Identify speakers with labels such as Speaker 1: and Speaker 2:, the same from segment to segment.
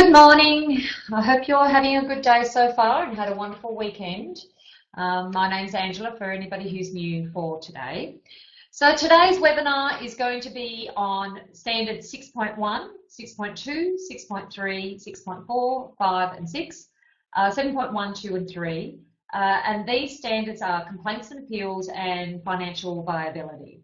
Speaker 1: Good morning. I hope you're having a good day so far and had a wonderful weekend. My name's Angela for anybody who's new for today. So today's webinar is going to be on standard 6.1, 6.2, 6.3, 6.4, 5 and 6, 7.1, 2 and 3. And these standards are complaints and appeals and financial viability.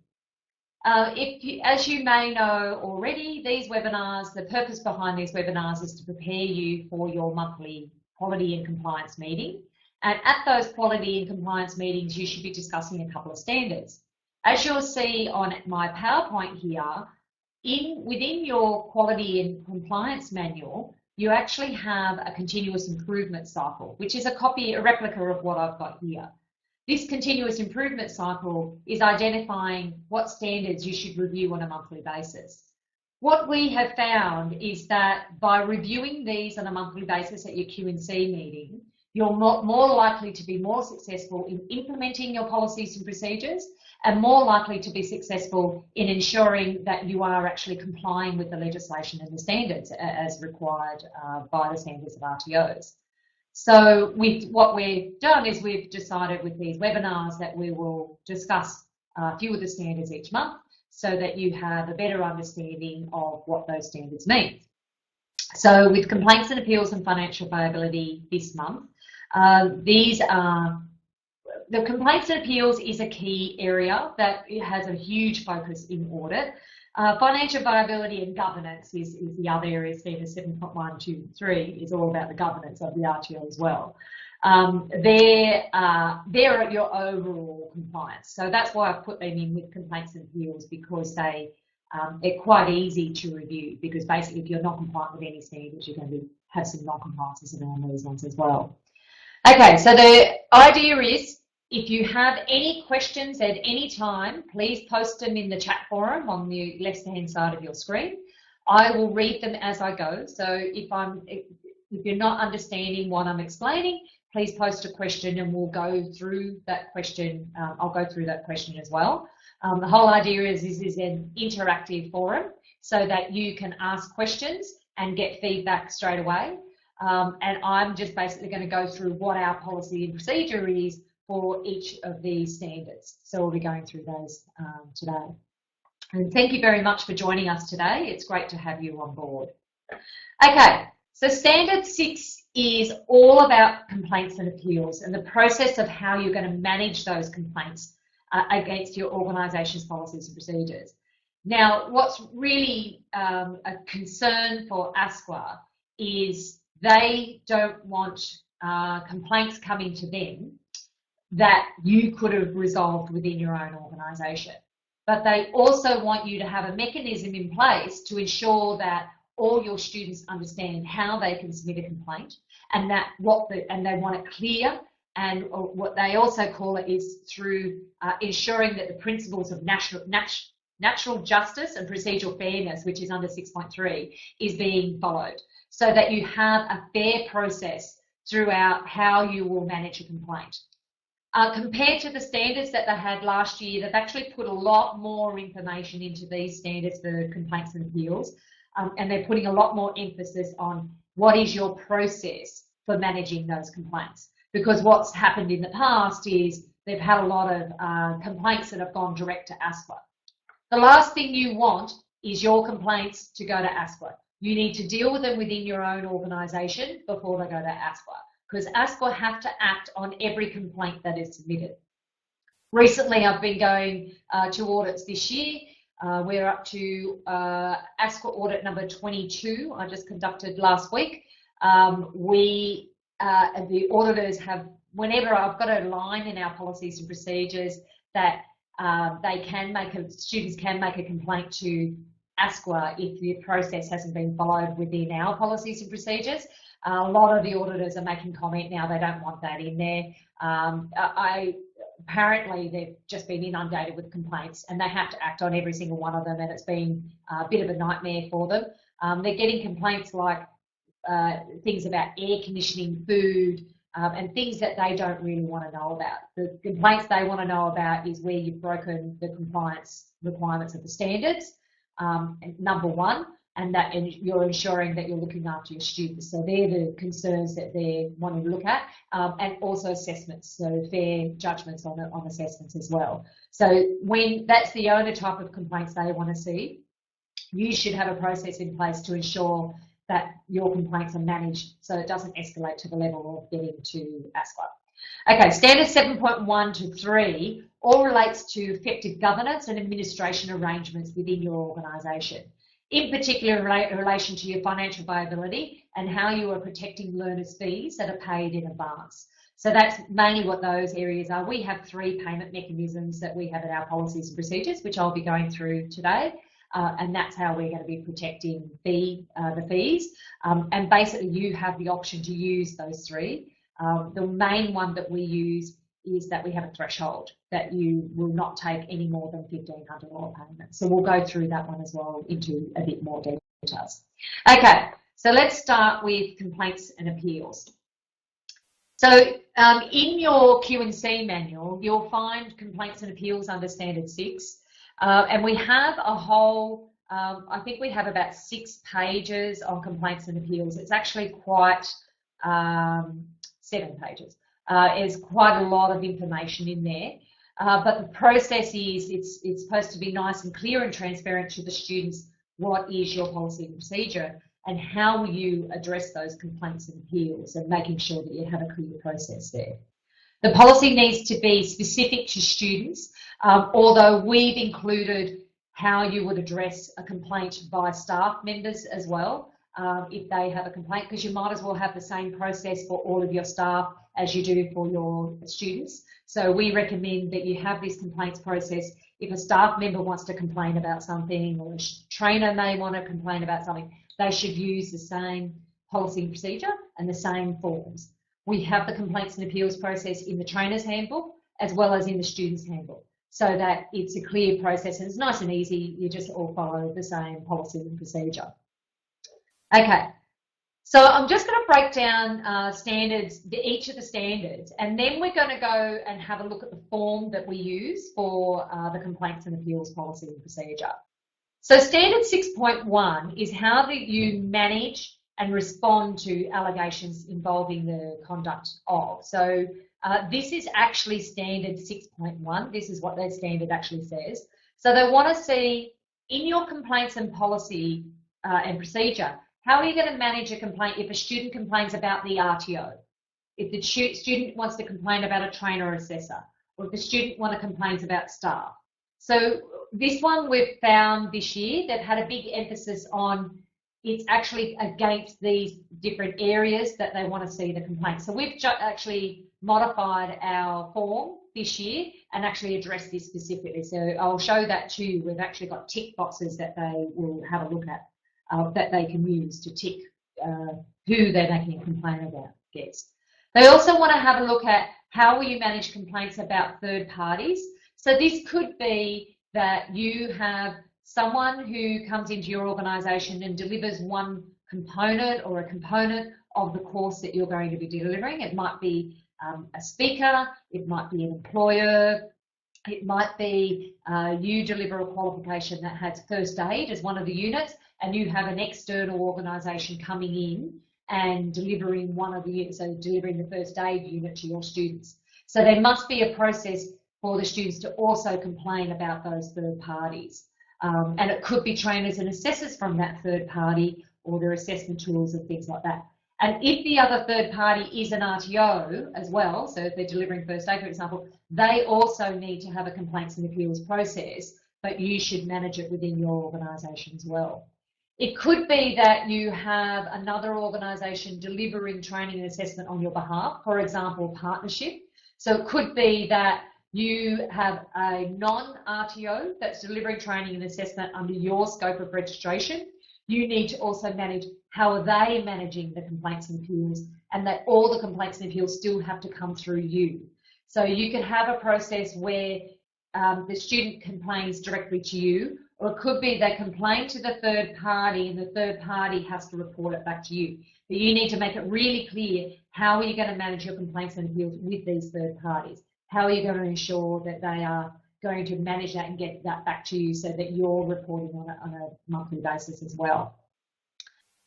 Speaker 1: As you may know already, these webinars, the purpose behind these webinars is to prepare you for your monthly quality and compliance meeting. And at those quality and compliance meetings, you should be discussing a couple of standards. As you'll see on my PowerPoint here, within your quality and compliance manual, you actually have a continuous improvement cycle, which is a replica of what I've got here. This continuous improvement cycle is identifying what standards you should review on a monthly basis. What we have found is that by reviewing these on a monthly basis at your Q&C meeting, you're more likely to be more successful in implementing your policies and procedures and more likely to be successful in ensuring that you are actually complying with the legislation and the standards as required by the standards of RTOs. So what we've done is we've decided with these webinars that we will discuss a few of the standards each month so that you have a better understanding of what those standards mean. So with complaints and appeals and financial viability this month, the complaints and appeals is a key area that it has a huge focus in audit. Financial viability and governance is the other area. Standard 7.1, 2, and 3 is all about the governance of the RTO as well. They're at your overall compliance. So that's why I've put them in with complaints and appeals, because they're quite easy to review, because basically if you're not compliant with any standards, you're going to have some non-compliances around these ones as well. Okay, so the idea is, if you have any questions at any time, please post them in the chat forum on the left-hand side of your screen. I will read them as I go. So if you're not understanding what I'm explaining, please post a question and we'll go through that question. I'll go through that question as well. The whole idea is this is an interactive forum so that you can ask questions and get feedback straight away. And I'm just basically going to go through what our policy and procedure is for each of these standards. So we'll be going through those today. And thank you very much for joining us today. It's great to have you on board. Okay, so standard 6 is all about complaints and appeals and the process of how you're going to manage those complaints against your organisation's policies and procedures. Now, what's really a concern for ASQA is they don't want complaints coming to them that you could have resolved within your own organisation. But they also want you to have a mechanism in place to ensure that all your students understand how they can submit a complaint and that and they want it clear, and what they also call it is through ensuring that the principles of natural justice and procedural fairness, which is under 6.3, is being followed, so that you have a fair process throughout how you will manage a complaint. Compared to the standards that they had last year, they've actually put a lot more information into these standards for complaints and appeals, and they're putting a lot more emphasis on what is your process for managing those complaints. Because what's happened in the past is they've had a lot of complaints that have gone direct to ASQA. The last thing you want is your complaints to go to ASQA. You need to deal with them within your own organisation before they go to ASQA, because ASQA have to act on every complaint that is submitted. Recently, I've been going to audits this year. We're up to ASQA audit number 22, I just conducted last week. The auditors have, whenever I've got a line in our policies and procedures that students can make a complaint to ASQA if the process hasn't been followed within our policies and procedures. A lot of the auditors are making comment now they don't want that in there. Apparently they've just been inundated with complaints and they have to act on every single one of them, and it's been a bit of a nightmare for them. They're getting complaints like things about air conditioning, food, and things that they don't really want to know about. The complaints they want to know about is where you've broken the compliance requirements of the standards, number one. and you're ensuring that you're looking after your students. So they're the concerns that they're wanting to look at, and also assessments, so fair judgments on assessments as well. So when that's the only type of complaints they want to see, you should have a process in place to ensure that your complaints are managed so it doesn't escalate to the level of getting to ASQA. Okay, standard 7.1 to 3 all relates to effective governance and administration arrangements within your organisation, in particular in relation to your financial viability and how you are protecting learners' fees that are paid in advance. So that's mainly what those areas are. We have 3 payment mechanisms that we have in our policies and procedures, which I'll be going through today. And that's how we're going to be protecting the fees. And basically, you have the option to use those 3. The main one that we use is that we have a threshold that you will not take any more than $1,500 payment. So we'll go through that one as well into a bit more details. Okay, so let's start with complaints and appeals. So in your Q&C manual, you'll find complaints and appeals under Standard 6. And we have a whole, I think we have about 6 pages on complaints and appeals. It's actually quite 7 pages. There's quite a lot of information in there. But the process is it's supposed to be nice and clear and transparent to the students what is your policy and procedure and how will you address those complaints and appeals, and making sure that you have a clear process there. The policy needs to be specific to students, although we've included how you would address a complaint by staff members as well, if they have a complaint, because you might as well have the same process for all of your staff as you do for your students. So we recommend that you have this complaints process. If a staff member wants to complain about something, or a trainer may want to complain about something, they should use the same policy and procedure and the same forms. We have the complaints and appeals process in the trainer's handbook as well as in the student's handbook, so that it's a clear process and it's nice and easy. You just all follow the same policy and procedure. Okay, so I'm just going to break down standards, each of the standards, and then we're going to go and have a look at the form that we use for the complaints and appeals policy and procedure. So standard 6.1 is how do you manage and respond to allegations involving the conduct of. So this is actually standard 6.1. This is what their standard actually says. So they want to see in your complaints and policy and procedure, how are you going to manage a complaint if a student complains about the RTO, if the student wants to complain about a trainer or assessor, or if the student complains about staff. So this one we've found this year that had a big emphasis on it's actually against these different areas that they want to see the complaint. So we've actually modified our form this year and actually addressed this specifically. So I'll show that to you. We've actually got tick boxes that they will have a look at, that they can use to tick who they're making a complaint about. Yes. They also want to have a look at how will you manage complaints about third parties. So this could be that you have someone who comes into your organisation and delivers one component or a component of the course that you're going to be delivering. It might be a speaker, it might be an employer, it might be you deliver a qualification that has first aid as one of the units, and you have an external organisation coming in and delivering one of the units, so delivering the first aid unit to your students. So there must be a process for the students to also complain about those third parties. And it could be trainers and assessors from that third party or their assessment tools and things like that. And if the other third party is an RTO as well, so if they're delivering first aid, for example, they also need to have a complaints and appeals process, but you should manage it within your organisation as well. It could be that you have another organisation delivering training and assessment on your behalf, for example, partnership. So it could be that you have a non-RTO that's delivering training and assessment under your scope of registration. You need to also manage how are they managing the complaints and appeals, and that all the complaints and appeals still have to come through you. So you can have a process where the student complains directly to you, or it could be they complain to the third party and the third party has to report it back to you. But you need to make it really clear how are you going to manage your complaints and appeals with these third parties. How are you going to ensure that they are going to manage that and get that back to you so that you're reporting on a monthly basis as well?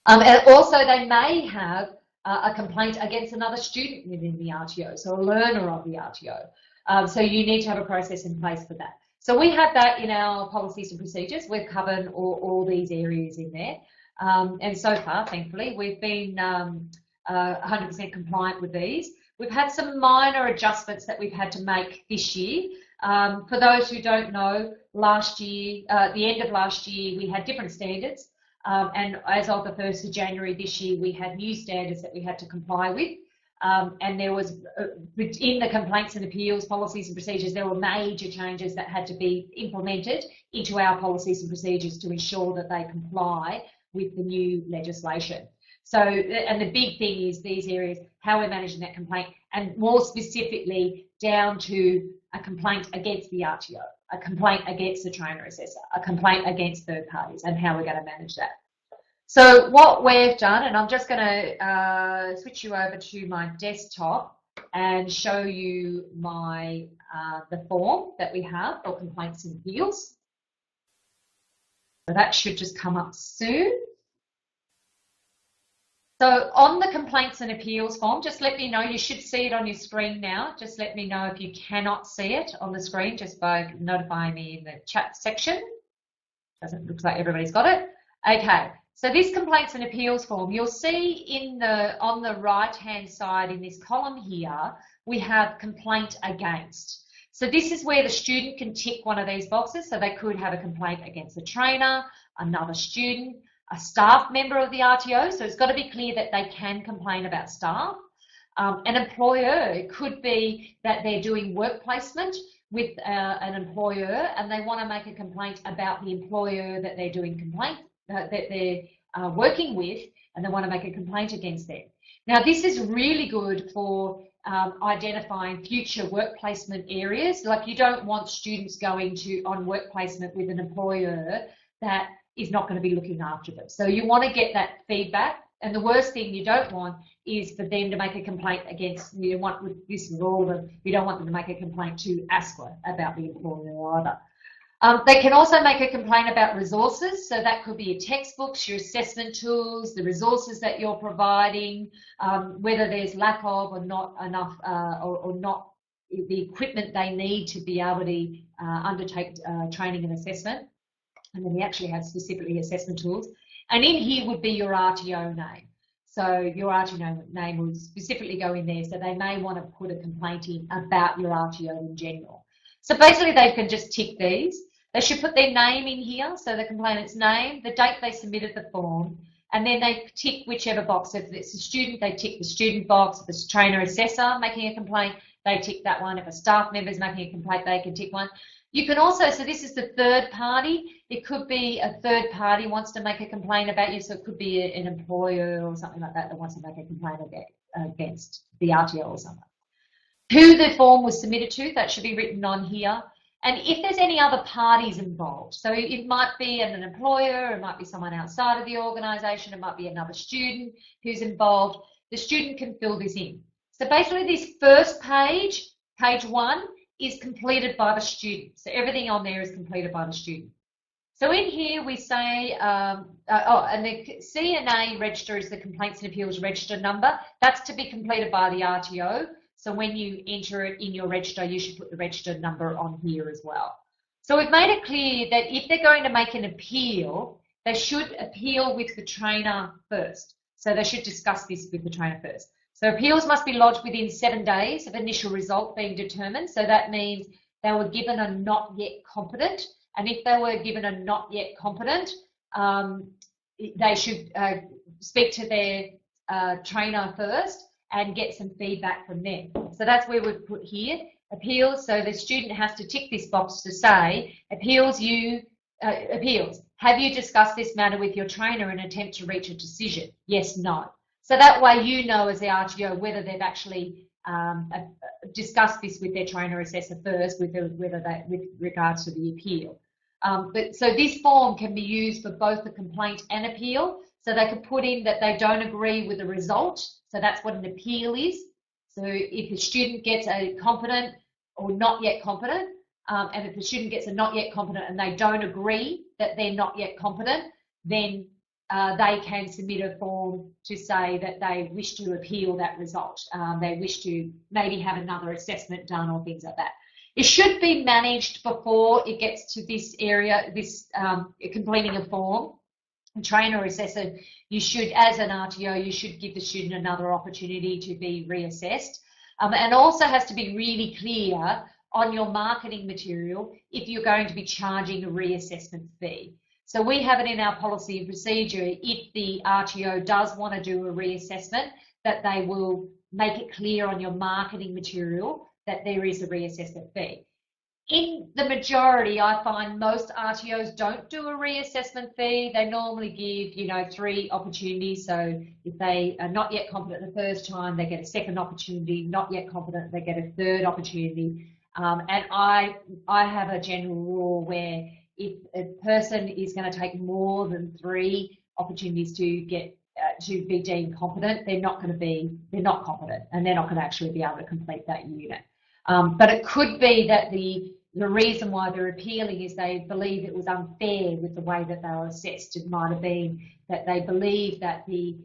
Speaker 1: And also they may have a complaint against another student within the RTO, so a learner of the RTO. So you need to have a process in place for that. So we have that in our policies and procedures. We've covered all these areas in there. And so far, thankfully, we've been 100% compliant with these. We've had some minor adjustments that we've had to make this year. For those who don't know, last year, the end of last year, we had different standards. And as of the 1st of January this year, we had new standards that we had to comply with. And there was, in the complaints and appeals policies and procedures, there were major changes that had to be implemented into our policies and procedures to ensure that they comply with the new legislation. So, and the big thing is these areas, how we're managing that complaint, and more specifically down to a complaint against the RTO, a complaint against the trainer assessor, a complaint against third parties, and how we're going to manage that. So what we've done, and I'm just going to switch you over to my desktop and show you my the form that we have for complaints and appeals. So that should just come up soon. So on the complaints and appeals form, just let me know, you should see it on your screen now. Just let me know if you cannot see it on the screen just by notifying me in the chat section. Looks like everybody's got it. Okay, so this complaints and appeals form, you'll see on the right-hand side in this column here, we have complaint against. So this is where the student can tick one of these boxes. So they could have a complaint against the trainer, another student, a staff member of the RTO, so it's got to be clear that they can complain about staff. An employer, it could be that they're doing work placement with an employer and they want to make a complaint about the employer that they're doing that they're working with, and they want to make a complaint against them. Now this is really good for identifying future work placement areas. Like, you don't want students going on work placement with an employer that is not going to be looking after them. So you want to get that feedback, and the worst thing you don't want is for them to make a complaint against, you don't want them to make a complaint to ASQA about the employer either. They can also make a complaint about resources, so that could be your textbooks, your assessment tools, the resources that you're providing, whether there's lack of or not enough, or not the equipment they need to be able to undertake training and assessment. And then we actually have specifically assessment tools. And in here would be your RTO name. So your RTO name will specifically go in there. So they may want to put a complaint in about your RTO in general. So basically they can just tick these. They should put their name in here. So the complainant's name, the date they submitted the form, and then they tick whichever box. If it's a student, they tick the student box. If it's a trainer assessor making a complaint, they tick that one. If a staff member is making a complaint, they can tick one. You can also, so this is the third party. It could be a third party wants to make a complaint about you. So it could be an employer or something like that wants to make a complaint against the RTO or something. Who the form was submitted to, that should be written on here. And if there's any other parties involved, so it might be an employer, it might be someone outside of the organisation, it might be another student who's involved, the student can fill this in. So basically this first page, page 1, is completed by the student. So everything on there is completed by the student. So in here we say, and the CNA register is the Complaints and Appeals Register number. That's to be completed by the RTO. So when you enter it in your register, you should put the register number on here as well. So we've made it clear that if they're going to make an appeal, they should appeal with the trainer first. So they should discuss this with the trainer first. So appeals must be lodged within 7 days of initial result being determined. So that means they were given a not yet competent. And if they were given a not yet competent, they should speak to their trainer first and get some feedback from them. So that's where we've put here, appeals. So the student has to tick this box to say, appeals, have you discussed this matter with your trainer in an attempt to reach a decision? Yes, no. So that way you know as the RTO whether they've actually discussed this with their trainer assessor first, with regards to the appeal. So this form can be used for both the complaint and appeal. So they could put in that they don't agree with the result. So that's what an appeal is. So if a student gets a competent or not yet competent, and if the student gets a not yet competent and they don't agree that they're not yet competent, then they can submit a form to say that they wish to appeal that result. They wish to maybe have another assessment done or things like that. It should be managed before it gets to this area, completing a form. A trainer or assessor, you should, as an RTO, you should give the student another opportunity to be reassessed. And also has to be really clear on your marketing material if you're going to be charging a reassessment fee. So we have it in our policy and procedure, if the RTO does want to do a reassessment, that they will make it clear on your marketing material that there is a reassessment fee. In the majority, I find most RTOs don't do a reassessment fee. They normally give, 3 opportunities. So if they are not yet competent the first time, they get a second opportunity. Not yet competent, they get a third opportunity. And I have a general rule where if a person is going to take more than 3 opportunities to get to be deemed competent, they're not competent, and they're not going to actually be able to complete that unit. But it could be that the reason why they're appealing is they believe it was unfair with the way that they were assessed. It might have been that they believe that the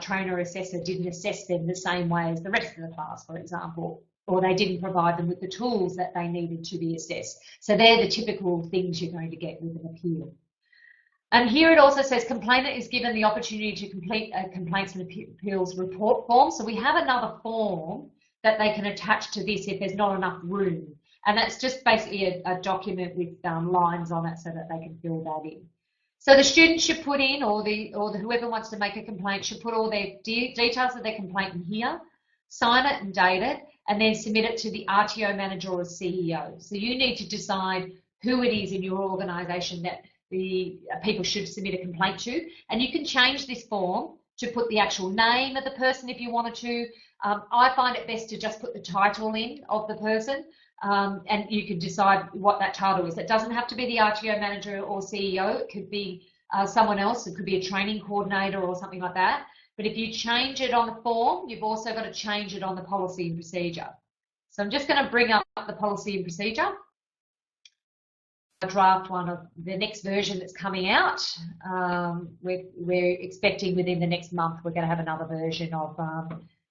Speaker 1: trainer assessor didn't assess them the same way as the rest of the class, for example, or they didn't provide them with the tools that they needed to be assessed. So they're the typical things you're going to get with an appeal. And here it also says complainant is given the opportunity to complete a complaints and appeals report form. So we have another form that they can attach to this if there's not enough room. And that's just basically a document with lines on it so that they can fill that in. So the student should put in, or whoever wants to make a complaint should put all their details of their complaint in here, sign it and date it, and then submit it to the RTO manager or CEO. So you need to decide who it is in your organisation that the people should submit a complaint to. And you can change this form to put the actual name of the person if you wanted to. I find it best to just put the title in of the person. And you can decide what that title is. It doesn't have to be the RTO manager or CEO. It could be someone else. It could be a training coordinator or something like that. But if you change it on the form, you've also got to change it on the policy and procedure. So I'm just going to bring up the policy and procedure. A draft one of the next version that's coming out. We're expecting within the next month we're going to have another version of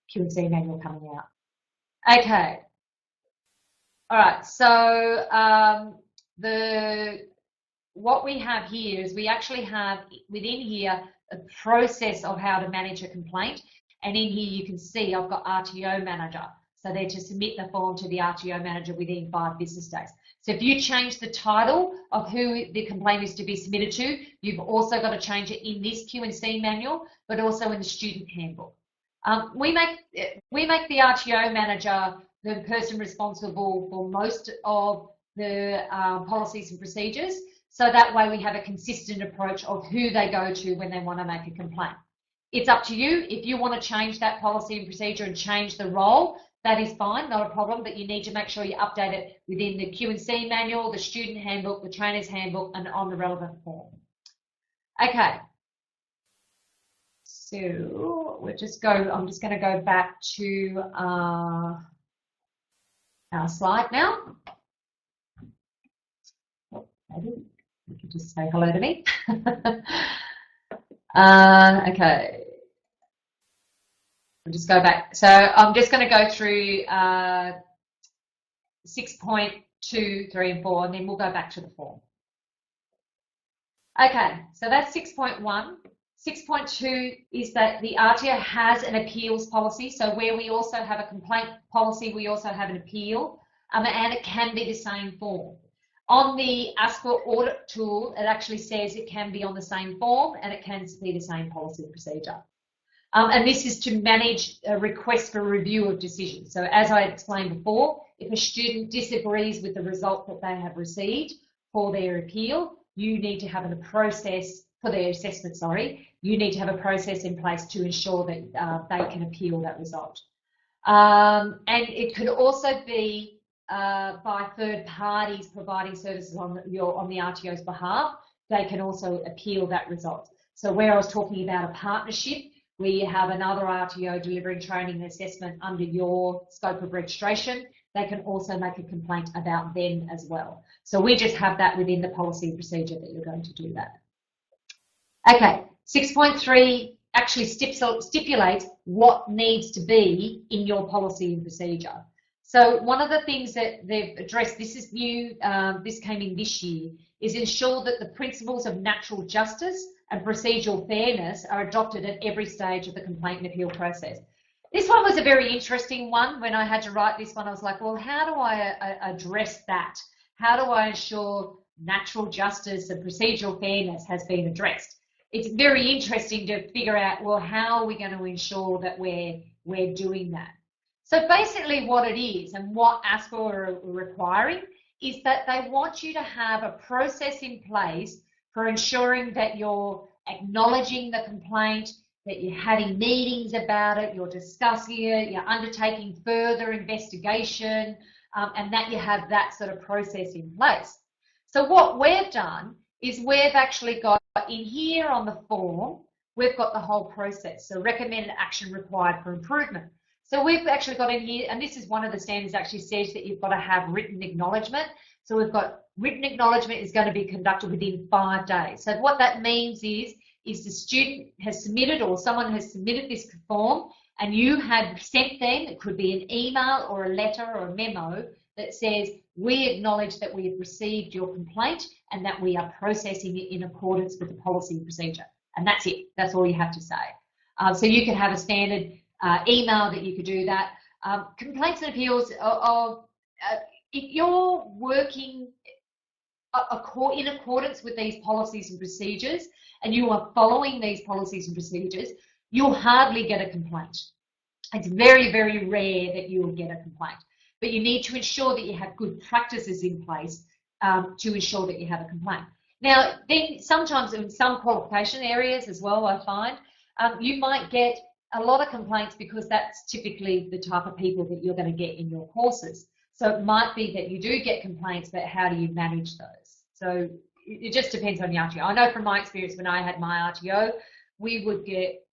Speaker 1: Q&C manual coming out. Okay. All right, so what we have here is we actually have within here a process of how to manage a complaint, and in here you can see I've got RTO manager, so they're to submit the form to the RTO manager within 5 business days. So if you change the title of who the complaint is to be submitted to, you've also got to change it in this Q&C manual, but also in the student handbook. We make the RTO manager the person responsible for most of the policies and procedures, so that way we have a consistent approach of who they go to when they want to make a complaint. It's up to you. If you want to change that policy and procedure and change the role, that is fine, not a problem, but you need to make sure you update it within the Q&C manual, the student handbook, the trainer's handbook, and on the relevant form. Okay. So I'm just going to go back to our slide now. Maybe you can just say hello to me. Okay. We'll just go back. So I'm just going to go through 6.2, 3, and 4, and then we'll go back to the form. Okay, so that's 6.1. 6.2 is that the RTO has an appeals policy. So where we also have a complaint policy, we also have an appeal, and it can be the same form. On the ASPA audit tool, it actually says it can be on the same form and it can be the same policy and procedure. And this is to manage a request for review of decisions. So as I explained before, if a student disagrees with the result that they have received for their appeal, you need to have a process for their assessment, you need to have a process in place to ensure that they can appeal that result. And it could also be by third parties providing services on the RTO's behalf. They can also appeal that result. So where I was talking about a partnership, we have another RTO delivering training and assessment under your scope of registration. They can also make a complaint about them as well. So we just have that within the policy and procedure that you're going to do that. Okay, 6.3 actually stipulates what needs to be in your policy and procedure. So one of the things that they've addressed, this is new, this came in this year, is ensure that the principles of natural justice and procedural fairness are adopted at every stage of the complaint and appeal process. This one was a very interesting one. When I had to write this one, I was like, well, how do I address that? How do I ensure natural justice and procedural fairness has been addressed? It's very interesting to figure out, well, how are we going to ensure that we're doing that? So basically what it is and what ASPA are requiring is that they want you to have a process in place for ensuring that you're acknowledging the complaint, that you're having meetings about it, you're discussing it, you're undertaking further investigation, and that you have that sort of process in place. So what we've done is we've actually got in here on the form, we've got the whole process. So recommended action required for improvement. So we've actually got in here, and this is one of the standards actually says that you've got to have written acknowledgement. So we've got written acknowledgement is going to be conducted within 5 days. So what that means is the student has submitted or someone has submitted this form and you have sent them, it could be an email or a letter or a memo that says, we acknowledge that we have received your complaint and that we are processing it in accordance with the policy and procedure. And that's it. That's all you have to say. So you can have a standard email that you could do that. Complaints and appeals if you're working in accordance with these policies and procedures and you are following these policies and procedures, you'll hardly get a complaint. It's very, very rare that you will get a complaint. But you need to ensure that you have good practices in place to ensure that you have a complaint. Now, then sometimes in some qualification areas as well, I find, you might get a lot of complaints because that's typically the type of people that you're going to get in your courses. So it might be that you do get complaints, but how do you manage those? So it just depends on the RTO. I know from my experience when I had my RTO, we would get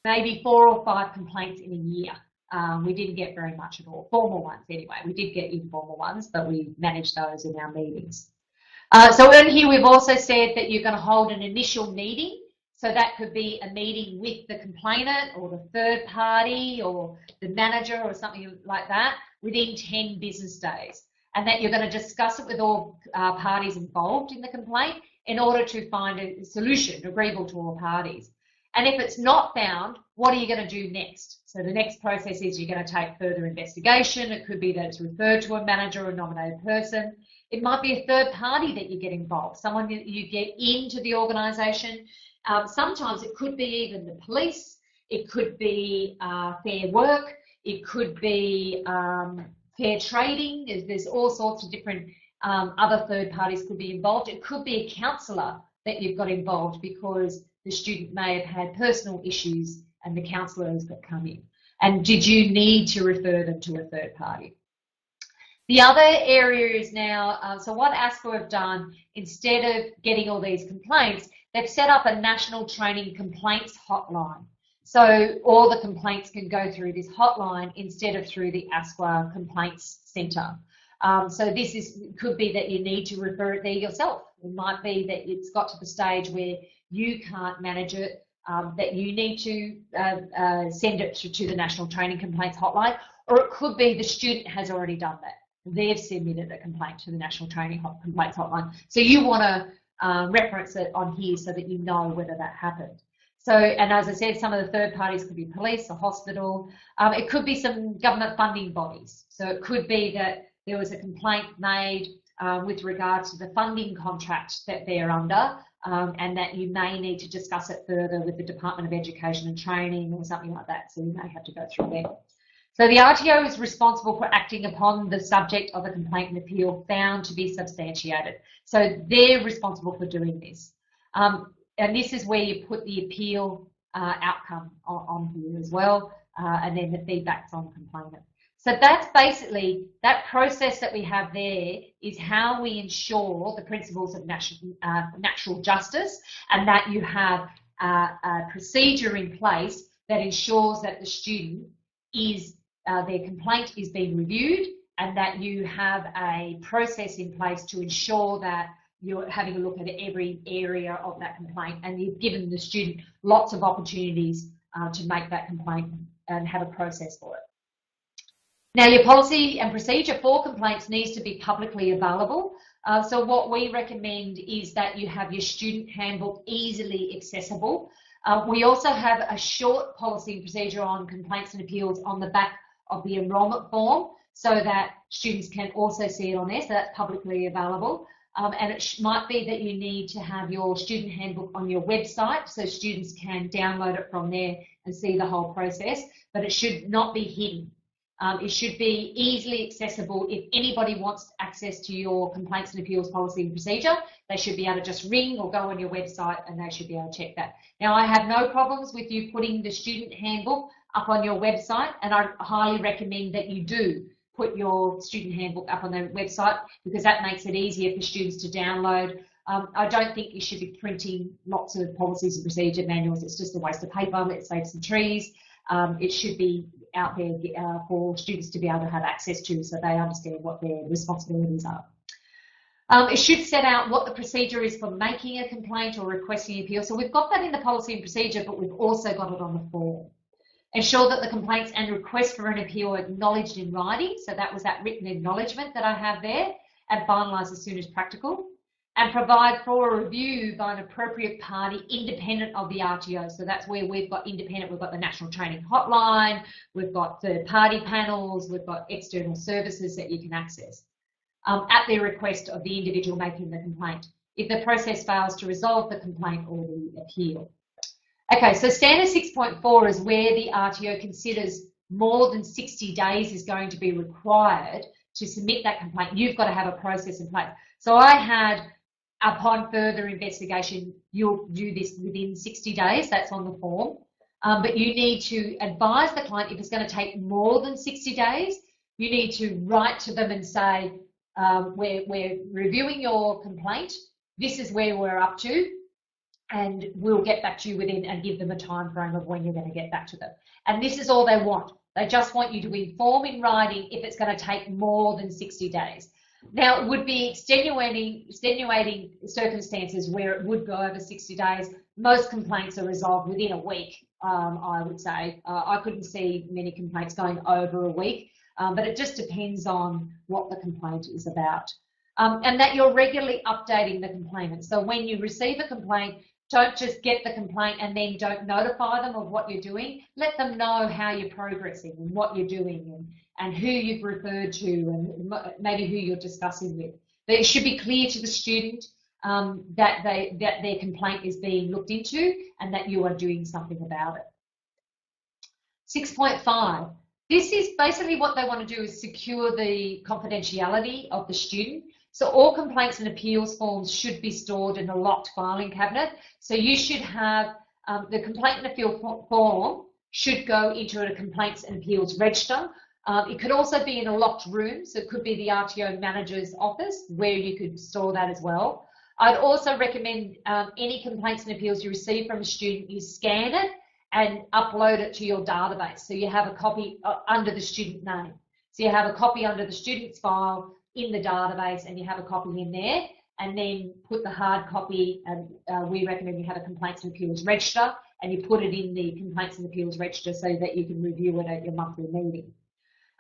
Speaker 1: maybe 4 or 5 complaints in a year. We didn't get very much at all, formal ones anyway. We did get informal ones, but we managed those in our meetings. So in here we've also said that you're going to hold an initial meeting. So that could be a meeting with the complainant or the third party or the manager or something like that within 10 business days. And that you're going to discuss it with all parties involved in the complaint in order to find a solution agreeable to all parties. And if it's not found, what are you going to do next? So the next process is you're going to take further investigation. It could be that it's referred to a manager or a nominated person. It might be a third party that you get involved, someone that you get into the organisation. Sometimes it could be even the police. It could be Fair Work. It could be fair trading. There's all sorts of different other third parties could be involved. It could be a counsellor that you've got involved because the student may have had personal issues and the counsellor has got come in. And did you need to refer them to a third party? The other area is now, so what ASPA have done, instead of getting all these complaints, they've set up a national training complaints hotline. So all the complaints can go through this hotline instead of through the ASPA Complaints Centre. So this could be that you need to refer it there yourself. It might be that it's got to the stage where you can't manage it, that you need to send it to the National Training Complaints Hotline, or it could be the student has already done that. They've submitted a complaint to the National Training Complaints Hotline. So you want to reference it on here so that you know whether that happened. So, and as I said, some of the third parties could be police, a hospital. It could be some government funding bodies. So it could be that there was a complaint made with regards to the funding contract that they're under, and that you may need to discuss it further with the Department of Education and Training or something like that. So you may have to go through there. So the RTO is responsible for acting upon the subject of a complaint and appeal found to be substantiated. So they're responsible for doing this. And this is where you put the appeal outcome on here as well, and then the feedbacks on complainant. So that's basically, that process that we have there is how we ensure the principles of natural justice, and that you have a procedure in place that ensures that the student is, their complaint is being reviewed, and that you have a process in place to ensure that you're having a look at every area of that complaint, and you've given the student lots of opportunities to make that complaint and have a process for it. Now, your policy and procedure for complaints needs to be publicly available. So what we recommend is that you have your student handbook easily accessible. We also have a short policy and procedure on complaints and appeals on the back of the enrolment form, so that students can also see it on there, so that's publicly available. And it might be that you need to have your student handbook on your website so students can download it from there and see the whole process, but it should not be hidden. It should be easily accessible. If anybody wants access to your complaints and appeals policy and procedure, they should be able to just ring or go on your website and they should be able to check that. Now, I have no problems with you putting the student handbook up on your website, and I highly recommend that you do put your student handbook up on the website, because that makes it easier for students to download. I don't think you should be printing lots of policies and procedure manuals. It's just a waste of paper. Let's save some trees. It should be out there for students to be able to have access to, so they understand what their responsibilities are. It should set out what the procedure is for making a complaint or requesting an appeal. So we've got that in the policy and procedure, but we've also got it on the form. Ensure that the complaints and request for an appeal are acknowledged in writing. So that was that written acknowledgement that I have there, and finalised as soon as practical. And provide for a review by an appropriate party independent of the RTO. So that's where we've got independent, we've got the National Training Hotline, we've got third party panels, we've got external services that you can access at the request of the individual making the complaint, if the process fails to resolve the complaint or the appeal. Okay, so standard 6.4 is where the RTO considers more than 60 days is going to be required to submit that complaint. You've got to have a process in place. So I had, upon further investigation, you'll do this within 60 days, that's on the form. But you need to advise the client if it's going to take more than 60 days, you need to write to them and say, we're reviewing your complaint, this is where we're up to, and we'll get back to you within, and give them a time frame of when you're going to get back to them. And this is all they want. They just want you to inform in writing if it's going to take more than 60 days. Now, it would be extenuating circumstances where it would go over 60 days. Most complaints are resolved within a week, I would say. I couldn't see many complaints going over a week, but it just depends on what the complaint is about. And that you're regularly updating the complainant. So when you receive a complaint, don't just get the complaint and then don't notify them of what you're doing. Let them know how you're progressing and what you're doing, and who you've referred to, and maybe who you're discussing with. But it should be clear to the student that their complaint is being looked into and that you are doing something about it. 6.5. This is basically what they want to do, is secure the confidentiality of the student. So all complaints and appeals forms should be stored in a locked filing cabinet. So you should have the complaint and appeal form should go into a complaints and appeals register. It could also be in a locked room, so it could be the RTO manager's office where you could store that as well. I'd also recommend any complaints and appeals you receive from a student, you scan it and upload it to your database. So you have a copy under the student name. So you have a copy under the student's file in the database, and you have a copy in there, and then put the hard copy, and we recommend you have a complaints and appeals register, and you put it in the complaints and appeals register so that you can review it at your monthly meeting.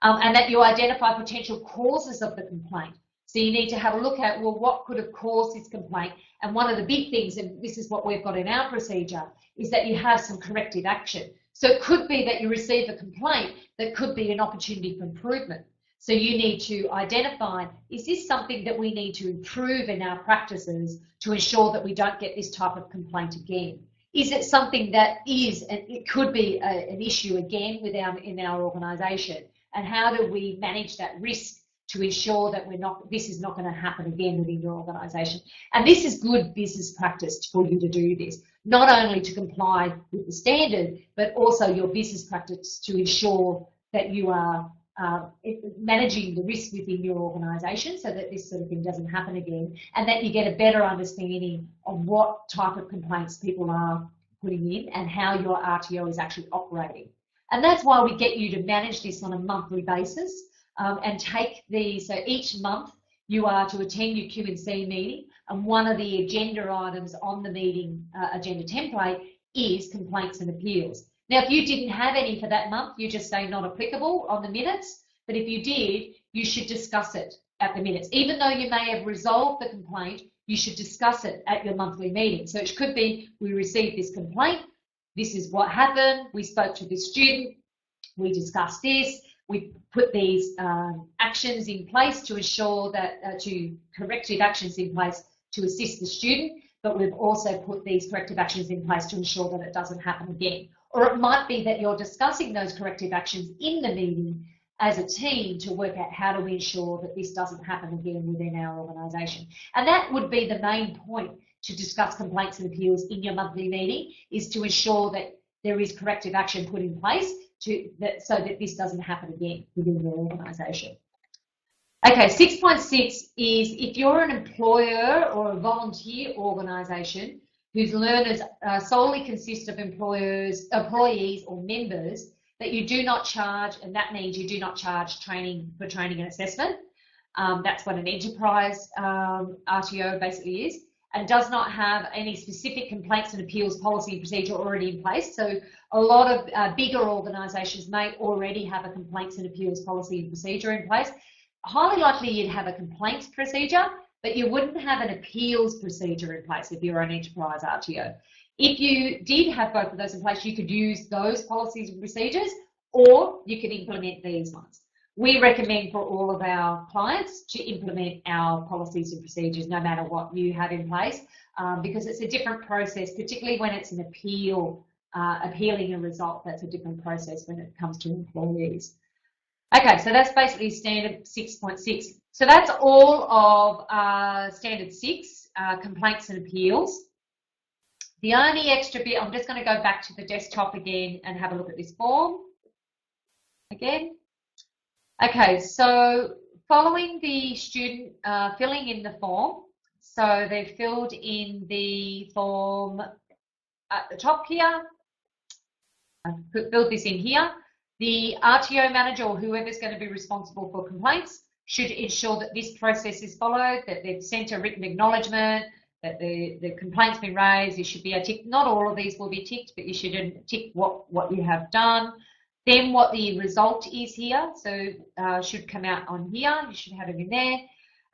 Speaker 1: And that you identify potential causes of the complaint. So you need to have a look at, well, what could have caused this complaint? And one of the big things, and this is what we've got in our procedure, is that you have some corrective action. So it could be that you receive a complaint that could be an opportunity for improvement. So you need to identify, is this something that we need to improve in our practices to ensure that we don't get this type of complaint again? Is it something that is, and it could be an issue again in our organisation? And how do we manage that risk to ensure that this is not going to happen again within your organisation? And this is good business practice for you to do this, not only to comply with the standard, but also your business practice to ensure that you are managing the risk within your organisation so that this sort of thing doesn't happen again, and that you get a better understanding of what type of complaints people are putting in and how your RTO is actually operating. And that's why we get you to manage this on a monthly basis and take these. So each month you are to attend your Q&C meeting, and one of the agenda items on the meeting agenda template is complaints and appeals. Now, if you didn't have any for that month, you just say not applicable on the minutes, but if you did, you should discuss it at the minutes. Even though you may have resolved the complaint, you should discuss it at your monthly meeting. So it could be, we received this complaint, this is what happened, we spoke to the student, we discussed this, we put these actions in place to ensure that, corrective actions in place to assist the student, but we've also put these corrective actions in place to ensure that it doesn't happen again. Or it might be that you're discussing those corrective actions in the meeting as a team to work out how do we ensure that this doesn't happen again within our organisation. And that would be the main point to discuss complaints and appeals in your monthly meeting, is to ensure that there is corrective action put in place so that this doesn't happen again within your organisation. Okay, 6.6 is if you're an employer or a volunteer organisation whose learners solely consist of employees or members, that you do not charge, and that means you do not charge training for training and assessment. That's what an enterprise RTO basically is, and does not have any specific complaints and appeals policy and procedure already in place. So a lot of bigger organisations may already have a complaints and appeals policy and procedure in place. Highly likely you'd have a complaints procedure, but you wouldn't have an appeals procedure in place if you're an enterprise RTO. If you did have both of those in place, you could use those policies and procedures, or you could implement these ones. We recommend for all of our clients to implement our policies and procedures, no matter what you have in place, because it's a different process, particularly when it's an appeal, appealing a result. That's a different process when it comes to employees. Okay, so that's basically standard 6.6. So that's all of standard 6, complaints and appeals. The only extra bit, I'm just going to go back to the desktop again and have a look at this form again. Okay, so following the student filling in the form, so they've filled in the form at the top here, I've filled this in here. The RTO manager or whoever's going to be responsible for complaints should ensure that this process is followed, that they've sent a written acknowledgement, that the complaint's been raised. You should be a tick. Not all of these will be ticked, but you should tick what you have done. Then what the result is here, so should come out on here. You should have it in there.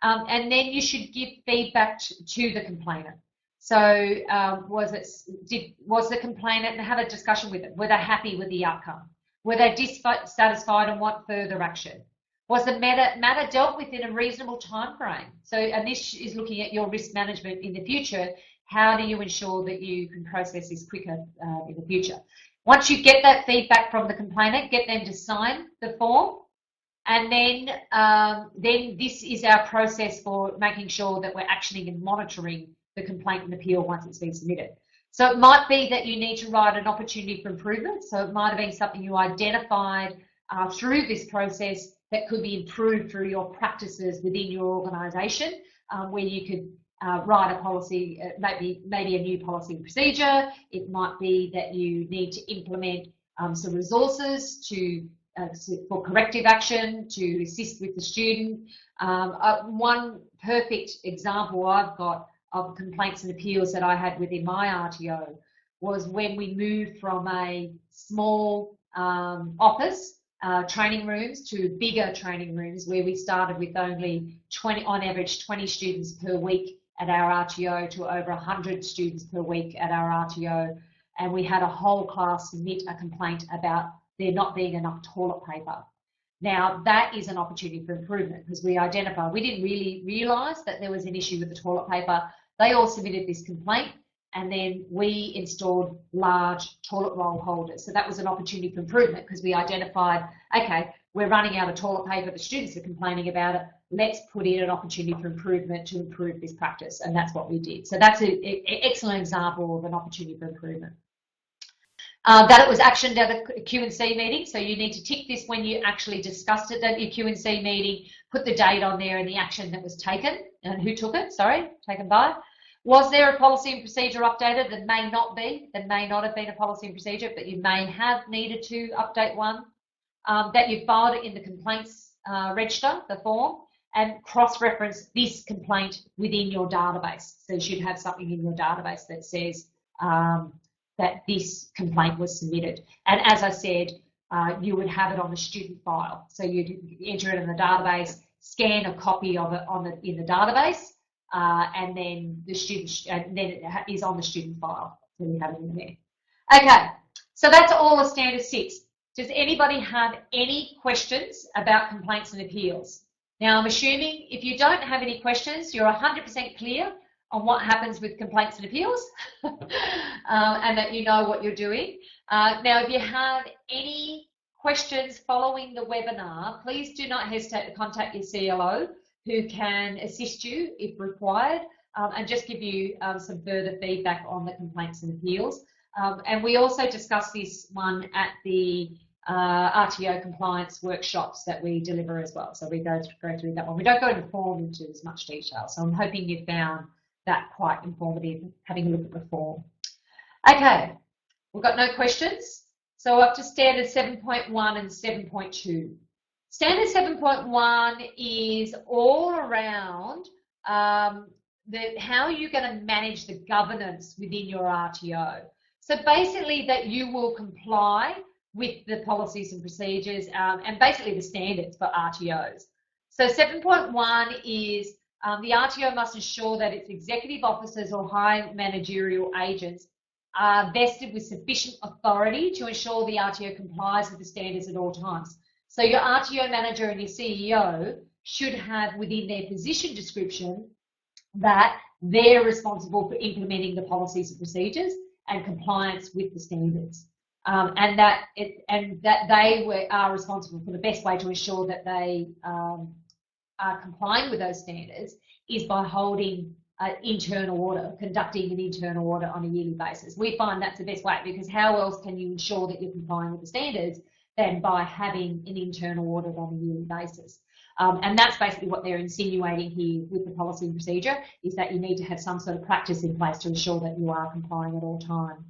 Speaker 1: And then you should give feedback to the complainant. So was the complainant, and have a discussion with it. Were they happy with the outcome? Were they dissatisfied and want further action? Was the matter dealt with in a reasonable time frame? So, and this is looking at your risk management in the future. How do you ensure that you can process this quicker in the future? Once you get that feedback from the complainant, get them to sign the form, and then this is our process for making sure that we're actioning and monitoring the complaint and appeal once it's been submitted. So it might be that you need to write an opportunity for improvement. So it might have been something you identified through this process that could be improved through your practices within your organisation, where you could write a policy, maybe a new policy and procedure. It might be that you need to implement some resources for corrective action to assist with the student. One perfect example I've got of complaints and appeals that I had within my RTO was when we moved from a small office training rooms to bigger training rooms, where we started with only on average 20 students per week at our RTO to over 100 students per week at our RTO, and we had a whole class submit a complaint about there not being enough toilet paper. Now that is an opportunity for improvement, because we identified, we didn't really realise that there was an issue with the toilet paper. They all submitted this complaint, and then we installed large toilet roll holders. So that was an opportunity for improvement, because we identified, okay, we're running out of toilet paper, the students are complaining about it, let's put in an opportunity for improvement to improve this practice, and that's what we did. So that's an excellent example of an opportunity for improvement. That it was actioned at a Q&C meeting, so you need to tick this when you actually discussed it at your Q&C meeting, put the date on there and the action that was taken, and who took it, taken by. Was there a policy and procedure updated? There may not be, there may not have been a policy and procedure, but you may have needed to update one. That you filed it in the complaints register, the form, and cross-reference this complaint within your database. So you should have something in your database that says that this complaint was submitted. And as I said, you would have it on the student file. So you'd enter it in the database, scan a copy of it in the database, and then it is on the student file. So you have it in there. Okay, so that's all of Standard 6. Does anybody have any questions about complaints and appeals? Now, I'm assuming if you don't have any questions, you're 100% clear on what happens with complaints and appeals and that you know what you're doing. Now, if you have any questions following the webinar, please do not hesitate to contact your CLO who can assist you if required and just give you some further feedback on the complaints and appeals. And we also discussed this one at the RTO compliance workshops that we deliver as well. So we go through that one. We don't go into form into as much detail. So I'm hoping you found that quite informative, having a look at the form. Okay, we've got no questions. So up to Standard 7.1 and 7.2. Standard 7.1 is all around how you're going to manage the governance within your RTO. So basically that you will comply with the policies and procedures and basically the standards for RTOs. So 7.1 is the RTO must ensure that its executive officers or high managerial agents are vested with sufficient authority to ensure the RTO complies with the standards at all times. So your RTO manager and your CEO should have within their position description that they're responsible for implementing the policies and procedures and compliance with the standards. And that they are responsible for the best way to ensure that they are complying with those standards is by holding an internal audit, conducting an internal audit on a yearly basis. We find that's the best way, because how else can you ensure that you're complying with the standards than by having an internal audit on a yearly basis? And that's basically what they're insinuating here with the policy and procedure, is that you need to have some sort of practice in place to ensure that you are complying at all times.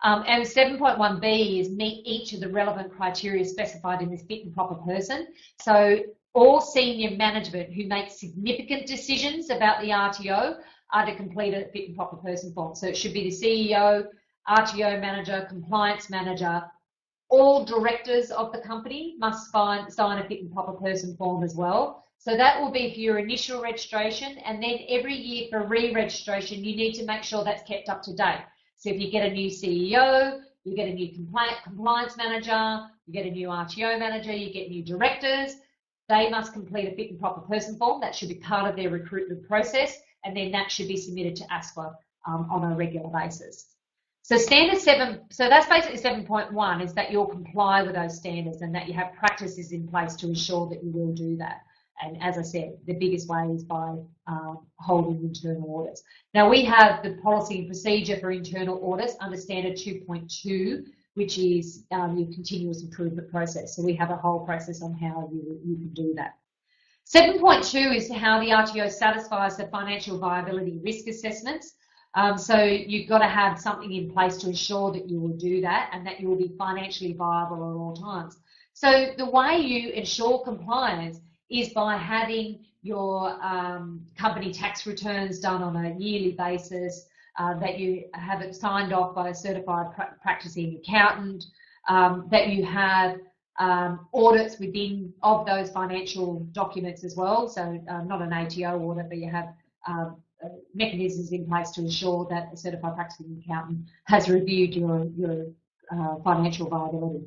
Speaker 1: And 7.1b is meet each of the relevant criteria specified in this fit and proper person. So all senior management who makes significant decisions about the RTO are to complete a fit and proper person form. So it should be the CEO, RTO manager, compliance manager. All directors of the company must sign a fit and proper person form as well. So that will be for your initial registration, and then every year for re-registration, you need to make sure that's kept up to date. So if you get a new CEO, you get a new compliance manager, you get a new RTO manager, you get new directors, they must complete a fit and proper person form. That should be part of their recruitment process, and then that should be submitted to ASQA on a regular basis. So standard 7, so that's basically 7.1, is that you'll comply with those standards and that you have practices in place to ensure that you will do that. And as I said, the biggest way is by holding internal audits. Now we have the policy and procedure for internal audits under standard 2.2, which is your continuous improvement process. So we have a whole process on how you can do that. 7.2 is how the RTO satisfies the financial viability risk assessments. So you've got to have something in place to ensure that you will do that and that you will be financially viable at all times. So the way you ensure compliance is by having your company tax returns done on a yearly basis, that you have it signed off by a certified practicing accountant, that you have audits within of those financial documents as well. So not an ATO audit, but you have mechanisms in place to ensure that a certified practicing accountant has reviewed your financial viability.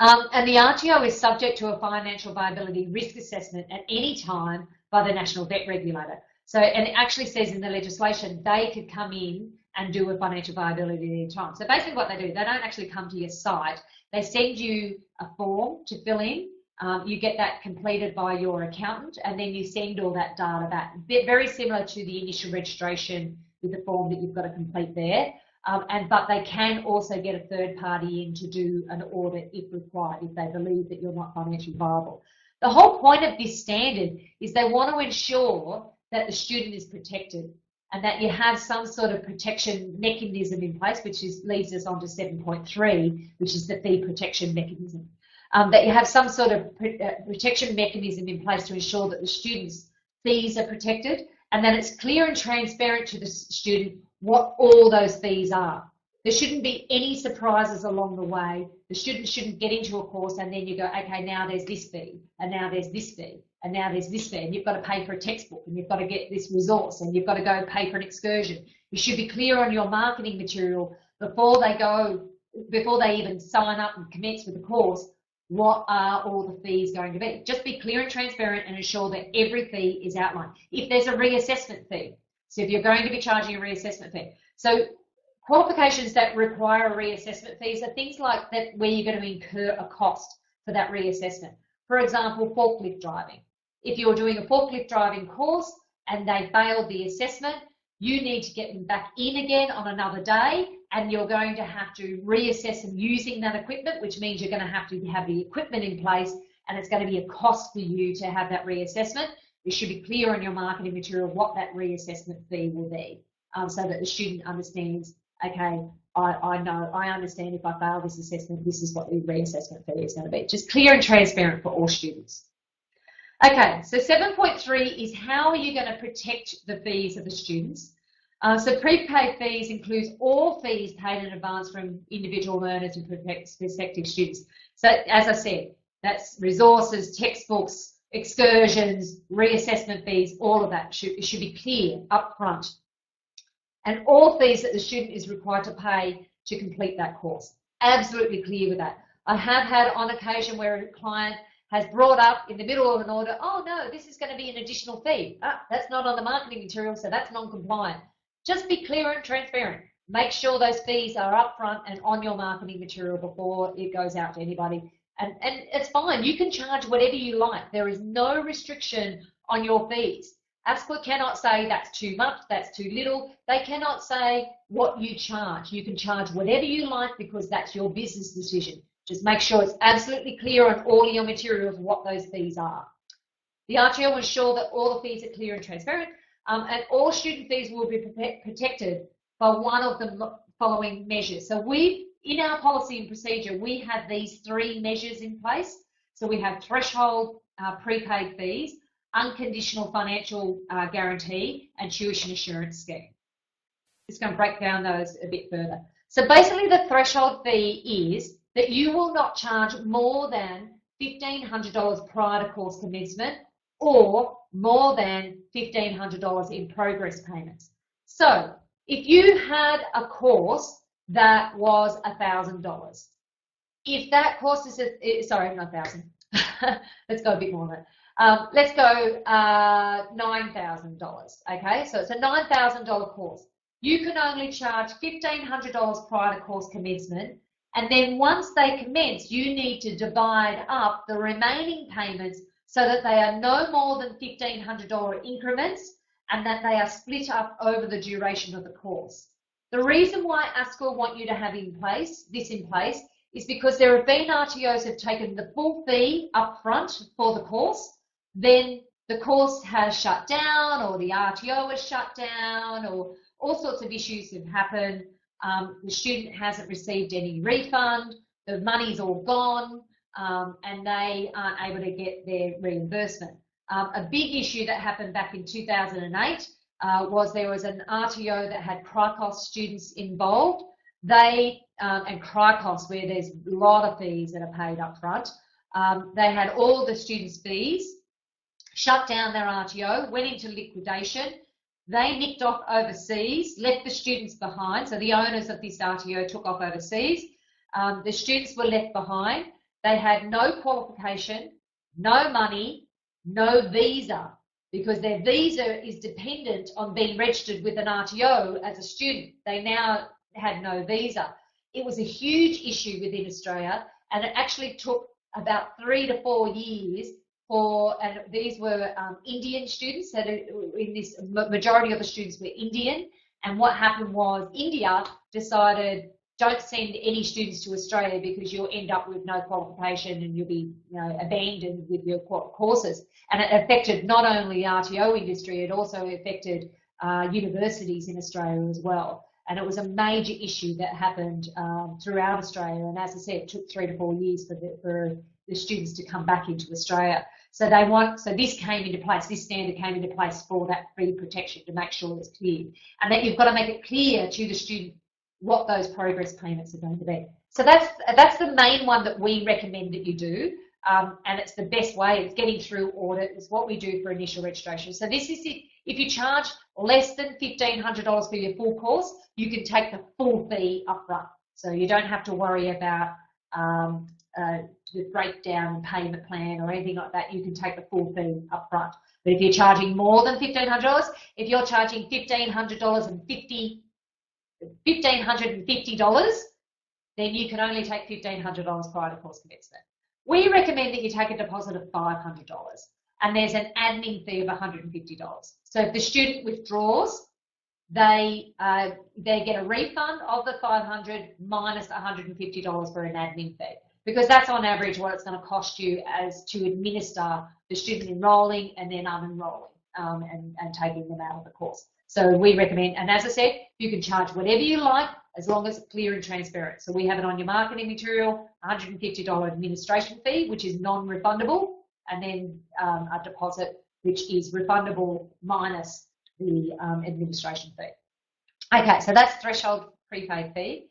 Speaker 1: And the RTO is subject to a financial viability risk assessment at any time by the National Debt Regulator. So, and it actually says in the legislation, they could come in and do a financial viability at any time. So basically what they do, they don't actually come to your site. They send you a form to fill in. You get that completed by your accountant, and then you send all that data back. Very similar to the initial registration with the form that you've got to complete there. But they can also get a third party in to do an audit if required, if they believe that you're not financially viable. The whole point of this standard is they want to ensure that the student is protected and that you have some sort of protection mechanism in place, which leads us on to 7.3, which is the fee protection mechanism. that you have some sort of protection mechanism in place to ensure that the students' fees are protected, and that it's clear and transparent to the student what all those fees are. There shouldn't be any surprises along the way. The student shouldn't get into a course and then you go, okay, now there's this fee, and now there's this fee, and now there's this fee, and you've got to pay for a textbook, and you've got to get this resource, and you've got to go pay for an excursion. You should be clear on your marketing material before they even sign up and commence with the course. What are all the fees going to be? Just be clear and transparent and ensure that every fee is outlined. If there's a reassessment fee, so if you're going to be charging a reassessment fee, so qualifications that require a reassessment fees are things like that where you're going to incur a cost for that reassessment. For example, forklift driving. If you're doing a forklift driving course and they failed the assessment, you need to get them back in again on another day, and you're going to have to reassess them using that equipment, which means you're going to have the equipment in place, and it's going to be a cost for you to have that reassessment. You should be clear on your marketing material what that reassessment fee will be, so that the student understands, okay, I understand if I fail this assessment, this is what the reassessment fee is going to be. Just clear and transparent for all students. Okay, so 7.3 is how are you going to protect the fees of the students? So prepaid fees includes all fees paid in advance from individual learners and prospective students. So as I said, that's resources, textbooks, excursions, reassessment fees, all of that should be clear up front. And all fees that the student is required to pay to complete that course. Absolutely clear with that. I have had on occasion where a client has brought up in the middle of an order, oh no, this is going to be an additional fee. That's not on the marketing material, so that's non-compliant. Just be clear and transparent. Make sure those fees are up front and on your marketing material before it goes out to anybody. And it's fine, you can charge whatever you like. There is no restriction on your fees. ASQA cannot say that's too much, that's too little. They cannot say what you charge. You can charge whatever you like because that's your business decision. Just make sure it's absolutely clear on all your materials what those fees are. The RTO will ensure that all the fees are clear and transparent, and all student fees will be protected by one of the following measures. So in our policy and procedure, we have these 3 measures in place. So we have threshold prepaid fees, unconditional financial guarantee, and tuition assurance scheme. Just going to break down those a bit further. So basically the threshold fee is that you will not charge more than $1,500 prior to course commencement or more than $1,500 in progress payments. So if you had a course that was $1,000, if that course is, sorry, not 1,000, let's go a bit more than that. Let's go $9,000, okay? So it's a $9,000 course. You can only charge $1,500 prior to course commencement, and then once they commence, you need to divide up the remaining payments so that they are no more than $1,500 increments and that they are split up over the duration of the course. The reason why ASQA want you to have this in place is because there have been RTOs who have taken the full fee up front for the course, then the course has shut down or the RTO has shut down or all sorts of issues have happened. The student hasn't received any refund, the money's all gone, and they aren't able to get their reimbursement. A big issue that happened back in 2008 was there was an RTO that had CRICOS students involved. They, and CRICOS, where there's a lot of fees that are paid up front, they had all the students' fees, shut down their RTO, went into liquidation. They nicked off overseas, left the students behind. So the owners of this RTO took off overseas. The students were left behind. They had no qualification, no money, no visa, because their visa is dependent on being registered with an RTO as a student. They now had no visa. It was a huge issue within Australia, and it actually took about 3 to 4 years and these were Indian students, that in this majority of the students were Indian, and what happened was India decided, don't send any students to Australia because you'll end up with no qualification and you'll be abandoned with your courses. And it affected not only the RTO industry, it also affected universities in Australia as well. And it was a major issue that happened throughout Australia, and as I said, it took 3 to 4 years for the the students to come back into Australia. So this came into place, this standard came into place for that fee protection to make sure it's clear. And that you've got to make it clear to the student what those progress payments are going to be. So that's the main one that we recommend that you do. And it's the best way of getting through audit is what we do for initial registration. So this is if you charge less than $1,500 for your full course, you can take the full fee up front. So you don't have to worry about the breakdown and payment plan or anything like that. You can take the full fee up front. But if you're charging more than $1,500, if you're charging $1,550, then you can only take $1,500 prior to course commencement. We recommend that you take a deposit of $500, and there's an admin fee of $150. So if the student withdraws, they get a refund of the $500 minus $150 for an admin fee, because that's on average what it's going to cost you as to administer the student enrolling and then unenrolling and taking them out of the course. So we recommend, and as I said, you can charge whatever you like as long as it's clear and transparent. So we have it on your marketing material, $150 administration fee, which is non-refundable, and then a deposit, which is refundable minus the administration fee. Okay, so that's threshold prepaid fee.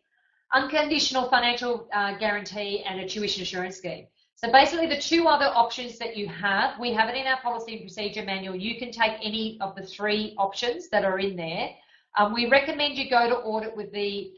Speaker 1: Unconditional financial guarantee and a tuition assurance scheme. So basically the two other options that you have, we have it in our policy and procedure manual. You can take any of the three options that are in there. We recommend you go to audit with the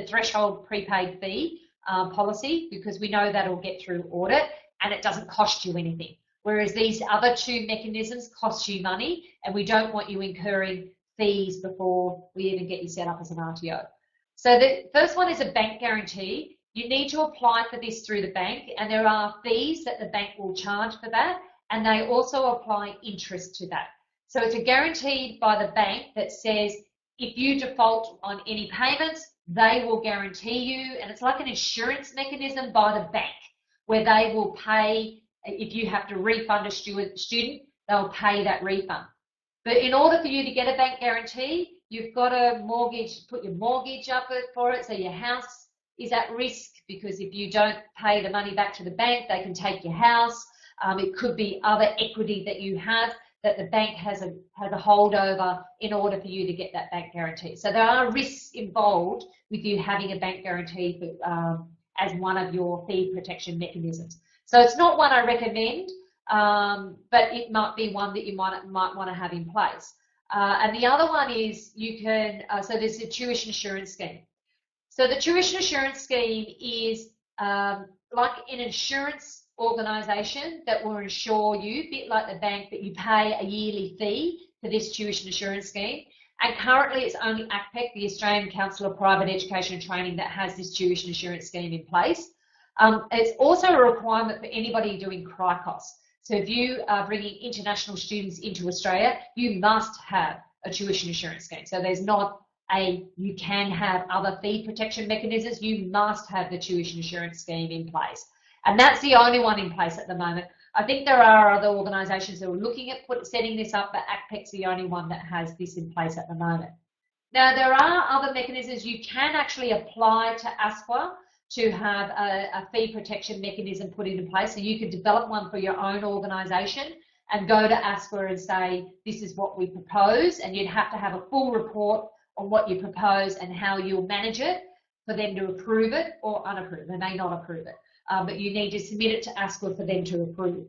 Speaker 1: threshold prepaid fee policy, because we know that'll get through audit and it doesn't cost you anything. Whereas these other two mechanisms cost you money, and we don't want you incurring fees before we even get you set up as an RTO. So the first one is a bank guarantee. You need to apply for this through the bank, and there are fees that the bank will charge for that, and they also apply interest to that. So it's a guarantee by the bank that says if you default on any payments, they will guarantee you, and it's like an insurance mechanism by the bank where they will pay. If you have to refund a student, they'll pay that refund. But in order for you to get a bank guarantee, you've got to put your mortgage up for it, so your house is at risk, because if you don't pay the money back to the bank, they can take your house. It could be other equity that you have that the bank has a holdover in order for you to get that bank guarantee. So there are risks involved with you having a bank guarantee as one of your fee protection mechanisms. So it's not one I recommend, but it might be one that you might want to have in place. And the other one is you can, so there's a tuition assurance scheme. So the tuition assurance scheme is like an insurance organisation that will insure you, a bit like the bank, that you pay a yearly fee for this tuition assurance scheme. And currently it's only ACPEC, the Australian Council of Private Education and Training, that has this tuition assurance scheme in place. It's also a requirement for anybody doing CRICOS. So if you are bringing international students into Australia, you must have a tuition assurance scheme. So there's not you can have other fee protection mechanisms, you must have the tuition assurance scheme in place. And that's the only one in place at the moment. I think there are other organisations that are looking at setting this up, but ACPEC's the only one that has this in place at the moment. Now, there are other mechanisms. You can actually apply to ASQA to have a fee protection mechanism put into place. So you could develop one for your own organisation and go to ASQA and say, this is what we propose, and you'd have to have a full report on what you propose and how you'll manage it for them to approve it or unapprove. They may not approve it, but you need to submit it to ASQA for them to approve.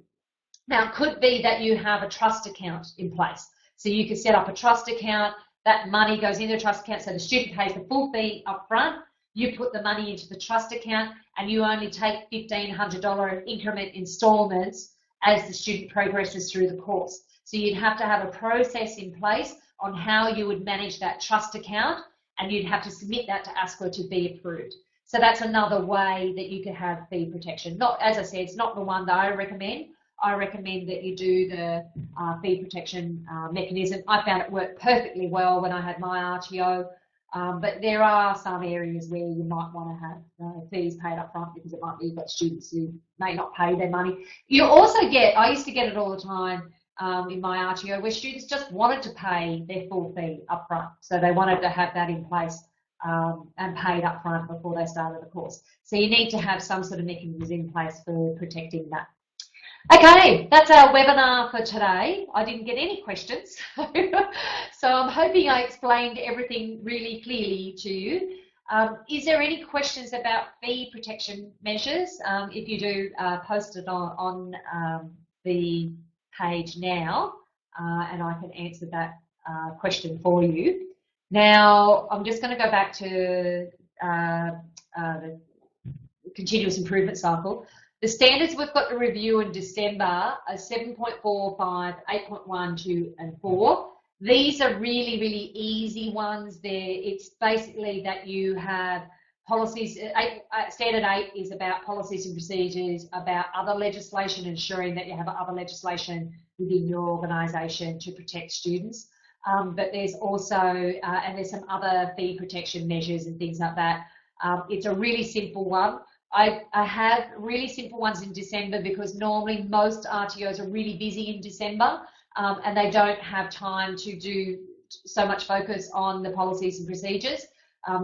Speaker 1: Now, it could be that you have a trust account in place. So you could set up a trust account, that money goes into the trust account, so the student pays the full fee up front, you put the money into the trust account, and you only take $1,500 increment instalments as the student progresses through the course. So you'd have to have a process in place on how you would manage that trust account, and you'd have to submit that to ASQA to be approved. So that's another way that you could have fee protection. Not, as I said, it's not the one that I recommend. I recommend that you do the fee protection mechanism. I found it worked perfectly well when I had my RTO, but there are some areas where you might want to have fees paid up front, because it might be you've got students who may not pay their money. You also get, I used to get it all the time in my RTO, where students just wanted to pay their full fee up front. So they wanted to have that in place and paid up front before they started the course. So you need to have some sort of mechanism in place for protecting that. Okay, that's our webinar for today. I didn't get any questions, so I'm hoping I explained everything really clearly to you. Is there any questions about fee protection measures? If you do, post it on the page now, and I can answer that question for you. Now, I'm just going to go back to the continuous improvement cycle. The standards we've got to review in December are 7.4, 5, 8.1, 2, and 4. These are really, really easy ones. It's basically that you have policies. Standard 8 is about policies and procedures, about other legislation, ensuring that you have other legislation within your organisation to protect students. But there's also, and there's some other fee protection measures and things like that. It's a really simple one. I have really simple ones in December because normally most RTOs are really busy in December and they don't have time to do so much focus on the policies and procedures.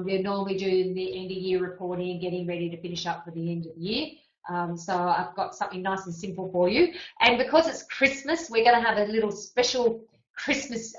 Speaker 1: They're normally doing the end of year reporting and getting ready to finish up for the end of the year. So I've got something nice and simple for you. And because it's Christmas, we're going to have a little special Christmas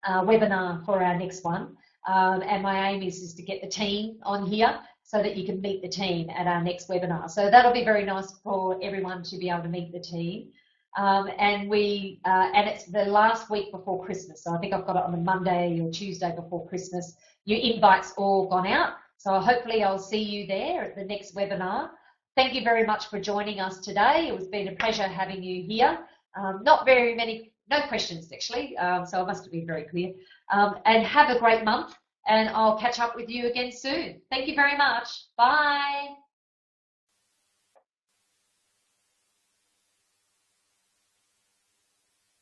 Speaker 1: webinar for our next one. And my aim is to get the team on here so that you can meet the team at our next webinar. So that'll be very nice for everyone to be able to meet the team. And it's the last week before Christmas. So I think I've got it on the Monday or Tuesday before Christmas. Your invite's all gone out. So hopefully I'll see you there at the next webinar. Thank you very much for joining us today. It's been a pleasure having you here. Not very many, no questions actually. So I must have been very clear. And have a great month. And I'll catch up with you again soon. Thank you very much. Bye.